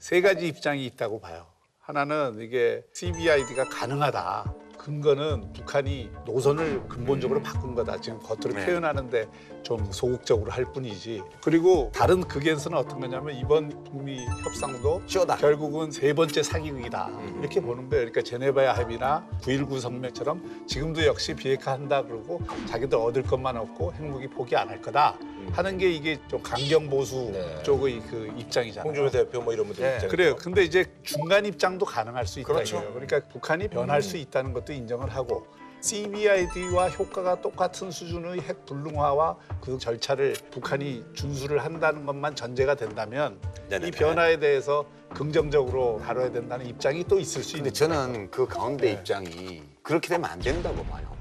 세 가지 입장이 있다고 봐요. 하나는 이게 CBID가 가능하다. 근거는 북한이 노선을 근본적으로 바꾼 거다. 지금 겉으로 표현하는데 좀 소극적으로 할 뿐이지. 그리고 다른 극에서는 어떤 거냐면 이번 북미 협상도 쇼다. 결국은 세 번째 사기극이다. 이렇게 보는 거예요. 그러니까 제네바 합의나 9.19 성명처럼 지금도 역시 비핵화한다 그러고 자기들 얻을 것만 얻고 핵무기 포기 안 할 거다 하는 게 이게 좀 강경 보수 쪽의 그 입장이잖아요. 홍준표 대표 뭐 이런 분들 있잖아요. 그래요. 근데 이제 중간 입장도 가능할 수 있다. 그렇죠. 이거예요. 그러니까 북한이 변할 수 있다는 것도 인정을 하고 CBID와 효과가 똑같은 수준의 핵 불능화와 그 절차를 북한이 준수를 한다는 것만 전제가 된다면 네네네. 이 변화에 대해서 긍정적으로 다뤄야 된다는 입장이 또 있을 수 근데 있는 저는 그 가운데 입장이 그렇게 되면 안 된다고 봐요.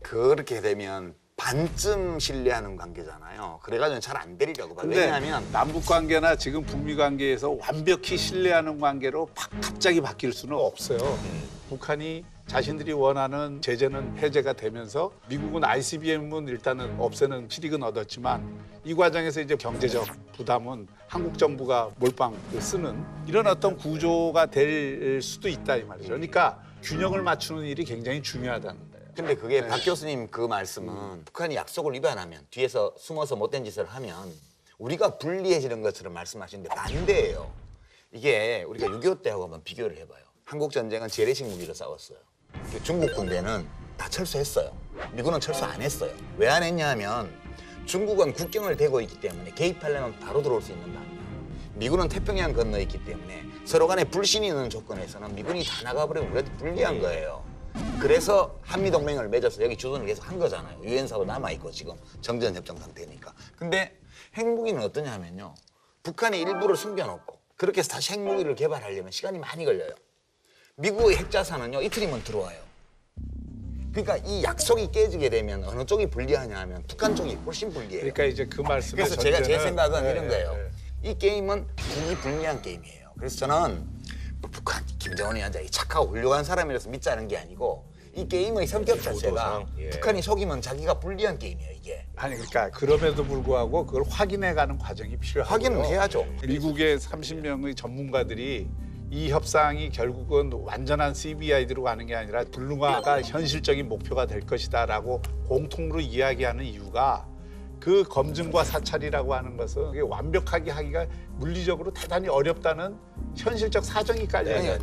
그렇게 되면 반쯤 신뢰하는 관계잖아요. 그래가지고 잘 안 되리라고 봐요. 근데 왜냐하면 남북 관계나 지금 북미 관계에서 완벽히 신뢰하는 관계로 갑자기 바뀔 수는 없어요. 북한이 자신들이 원하는 제재는 해제가 되면서 미국은 ICBM은 일단은 없애는 실익은 얻었지만 이 과정에서 이제 경제적 부담은 한국 정부가 몰빵 쓰는 이런 어떤 구조가 될 수도 있다 이 말이죠. 그러니까 균형을 맞추는 일이 굉장히 중요하다는 거예요. 근데 그게 박 교수님 그 말씀은 북한이 약속을 위반하면 뒤에서 숨어서 못된 짓을 하면 우리가 불리해지는 것처럼 말씀하시는데 반대예요. 이게 우리가 6.25 때하고 한번 비교를 해봐요. 한국 전쟁은 재래식 무기로 싸웠어요. 중국 군대는 다 철수했어요. 미군은 철수 안 했어요. 왜 안 했냐 하면 중국은 국경을 대고 있기 때문에 개입하려면 바로 들어올 수 있는 방이야. 미군은 태평양 건너 있기 때문에 서로 간에 불신이 있는 조건에서는 미군이 다 나가버리면 우리한테 불리한 거예요. 그래서 한미동맹을 맺어서 여기 주둔을 계속 한 거잖아요. 유엔사로 남아있고 지금 정전협정 상태니까. 근데 핵무기는 어떠냐 하면요. 북한이 일부를 숨겨놓고 그렇게 해서 다시 핵무기를 개발하려면 시간이 많이 걸려요. 미국의 핵자산은요. 이틀이면 들어와요. 그러니까 이 약속이 깨지게 되면 어느 쪽이 불리하냐 하면 북한 쪽이 훨씬 불리해요. 그러니까 이제 그 말씀의 그래서 제가 제 전제는- 생각은 네, 이런 거예요. 네. 이 게임은 북이 불리한 게임이에요. 그래서 저는 북한 김정은 위원장이 착하고 훌륭한 사람이라서 믿자는 게 아니고 이 게임의 성격 자체가 구도상, 예. 북한이 속이면 자기가 불리한 게임이에요, 이게. 아니 그러니까 그럼에도 불구하고 그걸 확인해가는 과정이 필요하고요. 확인을 해야죠. 미국의 30명의 전문가들이 이 협상이 결국은 완전한 CBID로 가는 게 아니라 불능화가 현실적인 목표가 될 것이다라고 공통으로 이야기하는 이유가 그 검증과 사찰이라고 하는 것은 그게 완벽하게 하기가 물리적으로 대단히 어렵다는 현실적 사정이 깔려 있는